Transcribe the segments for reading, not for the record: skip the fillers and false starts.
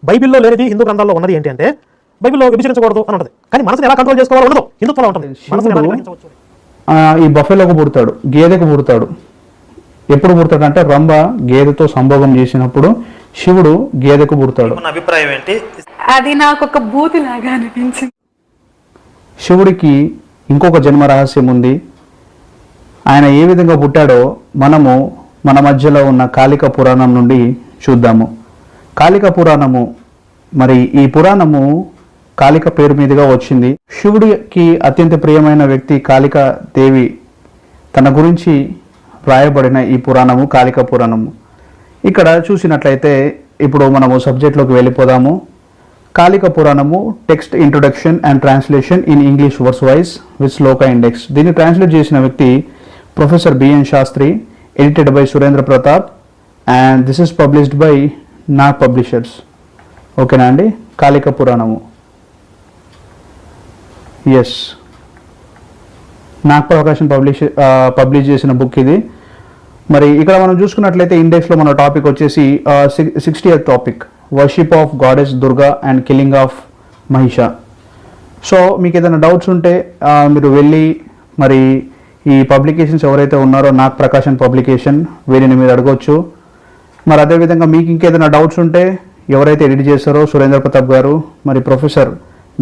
బైబిల్లో లేనిది హిందూ గ్రంథాల్లో ఉన్నది ఏంటి అంటే బైబిల్లో విభజించకూడదు అని ఉంటుంది, కానీ మనసుని ఎలా కంట్రోల్ చేసుకోవాలో ఉండదు, హిందుత్వంలో ఉంటుంది. ఈ బఫెలోకి పుడతాడు, గేదెకు పుడతాడు. ఎప్పుడు పుడతాడు అంటే రంభ గేదెతో సంభోగం చేసినప్పుడు శివుడు గేదెకు పుడతాడు. అభిప్రాయం ఏంటి? అది నాకు ఒక భూతి లాగా అనిపించింది. శివుడికి ఇంకొక జన్మ రహస్యం ఉంది. ఆయన ఏ విధంగా పుట్టాడో మనము మన మధ్యలో ఉన్న కాళిక పురాణం నుండి చూద్దాము. కాళిక పురాణము, మరి ఈ పురాణము కాళిక పేరు మీదుగా వచ్చింది. శివుడికి అత్యంత ప్రియమైన వ్యక్తి కాళిక దేవి తన గురించి రాయబడిన ఈ పురాణము కాళిక పురాణము. ఇక్కడ చూసినట్లయితే ఇప్పుడు మనము సబ్జెక్ట్లోకి వెళ్ళిపోదాము. కాళిక పురాణము text introduction and translation in English verse wise with shloka index. దీన్ని ట్రాన్స్లేట్ చేసిన వ్యక్తి professor BN Shastri, edited by Surendra Pratap, and this is published by Nag publishers. ఓకేనా అండి? కాళిక పురాణము, ఎస్, నాగ్ ప్రకాశం పబ్లిష్ చేసిన బుక్ ఇది. మరి ఇక్కడ మనం చూసుకున్నట్లయితే ఇండెక్స్లో మన టాపిక్ వచ్చేసి 60th topic, worship of goddess Durga and killing of Mahisha. So మీకు ఏదైనా డౌట్స్ ఉంటే మీరు వెళ్ళి మరి ఈ పబ్లికేషన్స్ ఎవరైతే ఉన్నారో నాగ్ ప్రకాశన్ పబ్లికేషన్, వీరిని మీరు అడగవచ్చు. మరి అదేవిధంగా మీకు ఇంకేదైనా డౌట్స్ ఉంటే ఎవరైతే ఎడిట్ చేస్తారో సురేంద్ర ప్రతాప్ గారు, మరి ప్రొఫెసర్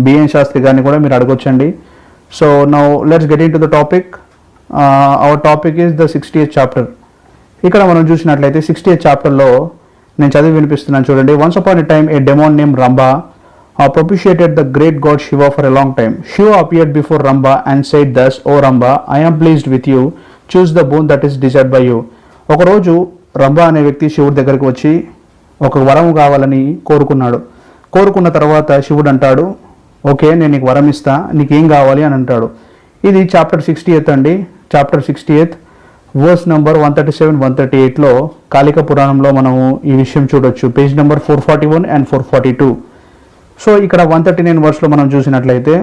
బిఎన్ శాస్త్రి గారిని కూడా మీరు అడగొచ్చండి. So now let's get in to the topic. Our topic is the 60th chapter. ఇక్కడ మనం చూసినట్లయితే 60th చాప్టర్లో నేను చదివి వినిపిస్తున్నాను చూడండి. Once upon a time a demon name Rambha propitiated the great god Shiva for a long time. Shiva appeared before Ramba and said thus, O Ramba, I am pleased with you. Choose the boon that is desired by you. ఒకరోజు రంభ అనే వ్యక్తి శివుడి దగ్గరికి వచ్చి ఒక వరం కావాలని కోరుకున్నాడు. కోరుకున్న తర్వాత శివుడు అంటాడు, ఓకే నేను నీకు వరం ఇస్తా, నీకేం కావాలి అని అంటాడు. ఇది చాప్టర్ 60th అండి. చాప్టర్ 60th వర్స్ నెంబర్ 137, 138లో కాళిక పురాణంలో మనము ఈ విషయం చూడొచ్చు. Page number 441 and 442. సో ఇక్కడ 139 వర్స్లో మనం చూసినట్లయితే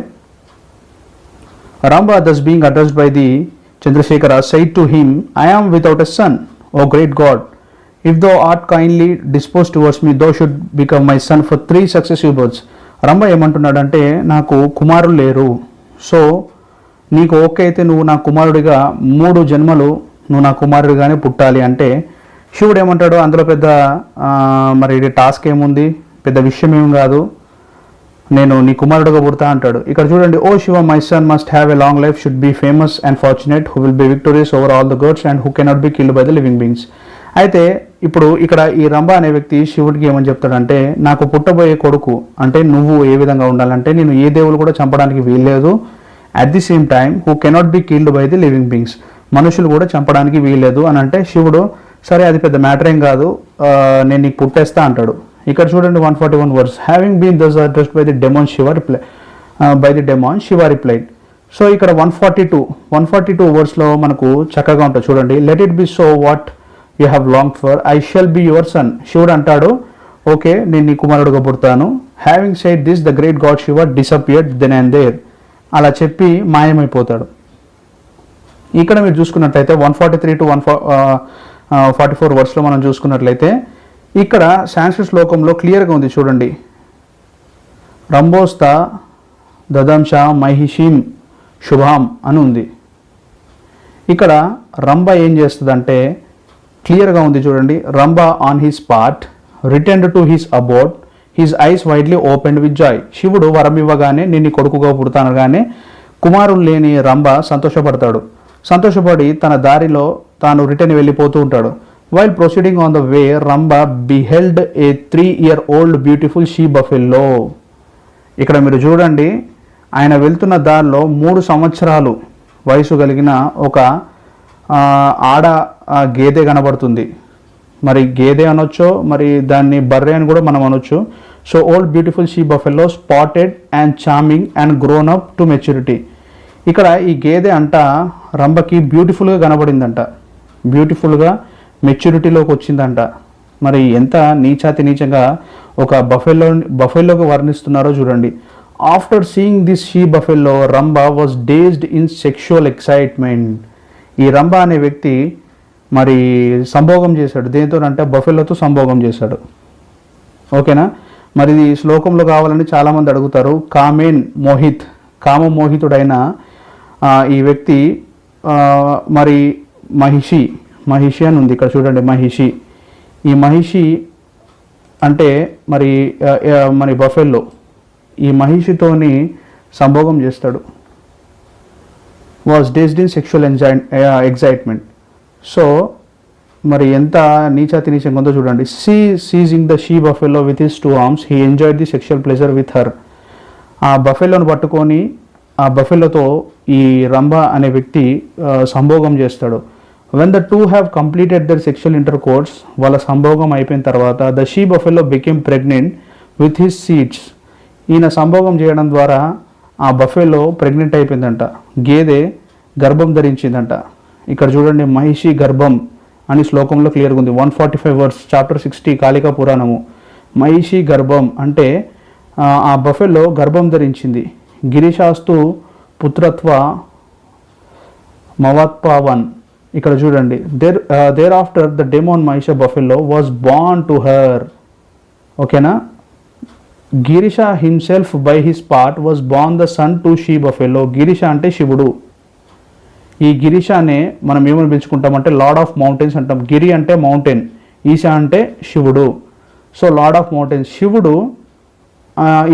Ramba thus being addressed by the Chandrasekhara said to him, I am without a son, O great God. If thou art kindly disposed towards me, thou should become my son for 3 successive births. Rambha ఏమంటున్నాడంటే నాకు కుమారులు లేరు, so నీకు okay అయితే నువ్వు నా కుమారుడిగా 3 జన్మలు నువ్వు నా కుమారుడిగానే పుట్టాలి అంటే శివుడు ఏమంటాడు, అందులో పెద్ద మరి టాస్క్ ఏముంది, పెద్ద విషయం ఏం కాదు, నేను నీ కుమారుడుగా పుడతా అంటాడు. ఇక్కడ చూడండి, O Shiva my son must have a long life, should be famous and fortunate, who will be victorious over all the gods and who cannot be killed by the living beings. అయితే ఇప్పుడు ఇక్కడ ఈ రంభ అనే వ్యక్తి శివుడికి ఏమని చెప్తాడంటే, నాకు పుట్టబోయే కొడుకు అంటే నువ్వు ఏ విధంగా ఉండాలంటే నేను ఏ దేవులు కూడా చంపడానికి వీల్లేదు, at the same time who cannot be killed by the living beings, మనుషులు కూడా చంపడానికి వీల్లేదు అని అంటే శివుడు సరే అది పెద్ద మ్యాటర్ ఏం కాదు, నేను నీకు పుట్టేస్తా అంటాడు. ఇక్కడ చూడండి 141 verse, having been thus addressed by the demon Shiva replied. So ఇక్కడ 142 వర్స్లో మనకు చక్కగా ఉంటుంది చూడండి. Let it be so what you have long for, I shall be your son. శివుడు అంటాడు, ఓకే నేను నీ కుమారుడుగా పుడతాను. Having said this the great god Shiva disappeared then and there, అలా చెప్పి మాయమైపోతాడు. ఇక్కడ మీరు చూసుకున్నట్లయితే 143 to 144 వర్స్లో మనం చూసుకున్నట్లయితే ఇక్కడ సాంస్క్రిట్ శ్లోకంలో క్లియర్గా ఉంది చూడండి, రంభోస్త దదంశ మహిషిం శుభాం అని ఉంది. ఇక్కడ రంభ ఏం చేస్తుందంటే క్లియర్గా ఉంది చూడండి, Rambha on his part returned to his అబోర్డ్, his eyes widely opened with Joy. శివుడు వరం ఇవ్వగానే నేను కొడుకుగా పుడతానగానే కుమారులు లేని రంభ సంతోషపడి తన దారిలో తాను రిటర్న్ వెళ్ళిపోతూ ఉంటాడు. While proceeding on the way, Ramba beheld a 3-year-old beautiful she buffalo. ఇక్కడ మీరు చూడండి, ఆయన వెళ్తున్న దారిలో 3 సంవత్సరాలు వయసు కలిగిన ఒక ఆడ గేదె కనబడుతుంది. మరి గేదె అనొచ్చు, మరి దాన్ని బర్రె అని కూడా మనం అనొచ్చు. So old beautiful she buffalo spotted and charming and grown up to maturity. ఇక్కడ ఈ గేదె అంట రంభకి బ్యూటిఫుల్గా కనబడిందంట, బ్యూటిఫుల్గా మెచ్యూరిటీలోకి వచ్చిందంట. మరి ఎంత నీచంగా ఒక బఫెల్లోకి వర్ణిస్తున్నారో చూడండి. After seeing this she buffalo Rambha was dazed in sexual excitement. ఈ రంభ అనే వ్యక్తి మరి సంభోగం చేశాడు, దేంతో అంటే బఫెల్లోతో సంభోగం చేశాడు. ఓకేనా? మరి ఇది శ్లోకంలో కావాలని చాలామంది అడుగుతారు. కామ మోహితుడైన ఈ వ్యక్తి మరి మహిషి అని ఉంది ఇక్కడ చూడండి. ఈ మహిషి అంటే మరి బఫెల్లో ఈ మహిషితోని సంభోగం చేస్తాడు. Was dazed in sexual excitement. So మరి ఎంత నీచాతి నీచంగా ఉందో చూడండి. Seizing the she buffalo with his 2 arms he enjoyed the sexual pleasure with her. ఆ బఫెల్లోను పట్టుకొని ఆ బఫెల్లోతో ఈ రంభ అనే వ్యక్తి సంభోగం చేస్తాడు. When the 2 have completed their sexual intercourse, వాళ్ళ సంభోగం అయిపోయిన తర్వాత the she buffalo became pregnant with his seeds. ఈయన సంభోగం చేయడం ద్వారా ఆ బఫెల్లో ప్రెగ్నెంట్ అయిపోయిందంట, గేదె గర్భం ధరించిందంట. ఇక్కడ చూడండి మహిషి గర్భం అని శ్లోకంలో క్లియర్గా ఉంది. 145 వర్స్ చాప్టర్ 60 కాళికా పురాణము. మహిషి గర్భం అంటే ఆ బఫెల్లో గర్భం ధరించింది. గిరిశాస్తు పుత్రత్వ మవాత్పావన్. ఇక్కడ చూడండి there after the demon Mahisha buffalo was born to her. ఓకేనా. Girisha himself by his part was born the son to she buffalo. Girisha అంటే శివుడు. ఈ గిరిషానే మనం ఏమని పిలుచుకుంటామంటే లార్డ్ ఆఫ్ మౌంటైన్స్ అంటాం. గిరి అంటే మౌంటైన్, ఈశా అంటే శివుడు. సో లార్డ్ ఆఫ్ మౌంటైన్స్ శివుడు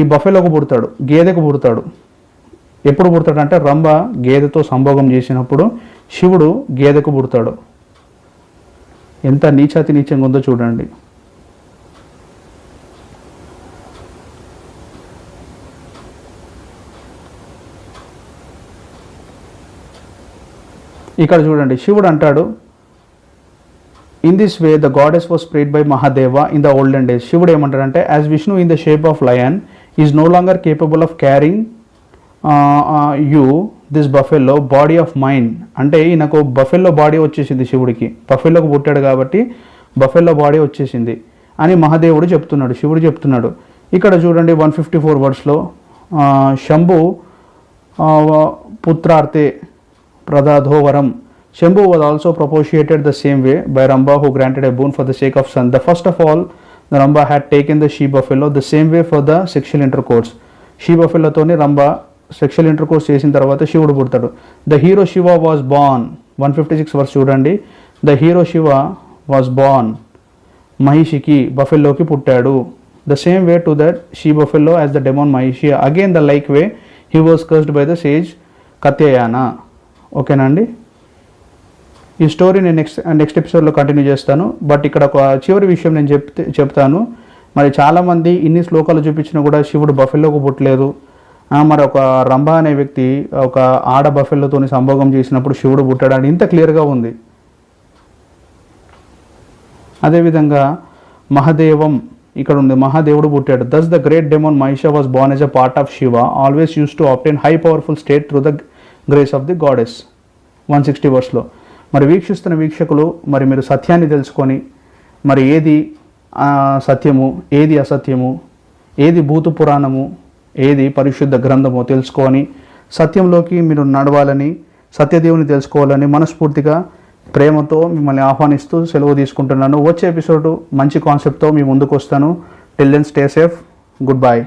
ఈ బఫెలోకి పుడతాడు, గేదెకు పుడతాడు. ఎప్పుడు పుడతాడు అంటే రంభ గేదెతో సంభోగం చేసినప్పుడు శివుడు గేదెకు పుడతాడు. ఎంత నీచాతి నీచంగా ఉందో చూడండి. ఇక్కడ చూడండి శివుడు అంటాడు, in this way the goddess was spread by Mahadeva in the olden days. శివుడు ఏమంటాడంటే as Vishnu in the shape of lion is no longer capable of carrying you this buffalo body of mind. అంటే ఈయనకు బఫెల్లో బాడీ వచ్చేసింది, శివుడికి బఫెల్లోకి పుట్టాడు కాబట్టి buffalo body వచ్చేసింది అని మహాదేవుడు చెప్తున్నాడు, శివుడు చెప్తున్నాడు. ఇక్కడ చూడండి 154 వర్డ్స్లో Shambhu పుత్రార్తే ప్రదాధోవరం. Shambhu was also propitiated the same way by Ramba, who granted a boon for the sake of son. The first of all, the Ramba had taken the she buffalo the same way for the sexual intercourse. She buffalo toni Ramba sexual intercourse చేసిన తర్వాత శివుడు పుడతాడు. The hero Shiva was born. 156 verse చూడండి. The hero Shiva was born. మహిషికి బఫెల్లోకి పుట్టాడు. The same way to that she buffalo as the demon Mahishi. Again the like way he was cursed by the sage Katyayana. ఓకేనా అండి. ఈ story నేను next ఎపిసోడ్లో continue చేస్తాను. But ఇక్కడ ఒక చివరి విషయం నేను చెప్తాను. మరి చాలామంది ఇన్ని శ్లోకాలు చూపించినా కూడా శివుడు బఫెల్లోకి పుట్టలేదు. మరి ఒక రంభ అనే వ్యక్తి ఒక ఆడ బఫెల్లోతో సంభోగం చేసినప్పుడు శివుడు పుట్టాడని ఇంత క్లియర్గా ఉంది. అదేవిధంగా మహాదేవం ఇక్కడ ఉంది, మహాదేవుడు పుట్టాడు. Thus the great demon Mahisha was born as a part of Shiva, always use to obtain high powerful state through the grace of the goddess. 160 వర్స్లో. మరి వీక్షిస్తున్న వీక్షకులు మరి మీరు సత్యాన్ని తెలుసుకొని మరి ఏది సత్యము, ఏది అసత్యము, ఏది భూత పురాణము, ఏది పరిశుద్ధ గ్రంథమో తెలుసుకొని సత్యంలోకి మీరు నడవాలని, సత్యదేవుని తెలుసుకోవాలని మనస్ఫూర్తిగా ప్రేమతో మిమ్మల్ని ఆహ్వానిస్తూ సెలవు తీసుకుంటున్నాను. వచ్చే ఎపిసోడ్ మంచి కాన్సెప్ట్తో మీ ముందుకు వస్తాను. Till then stay safe. Good bye.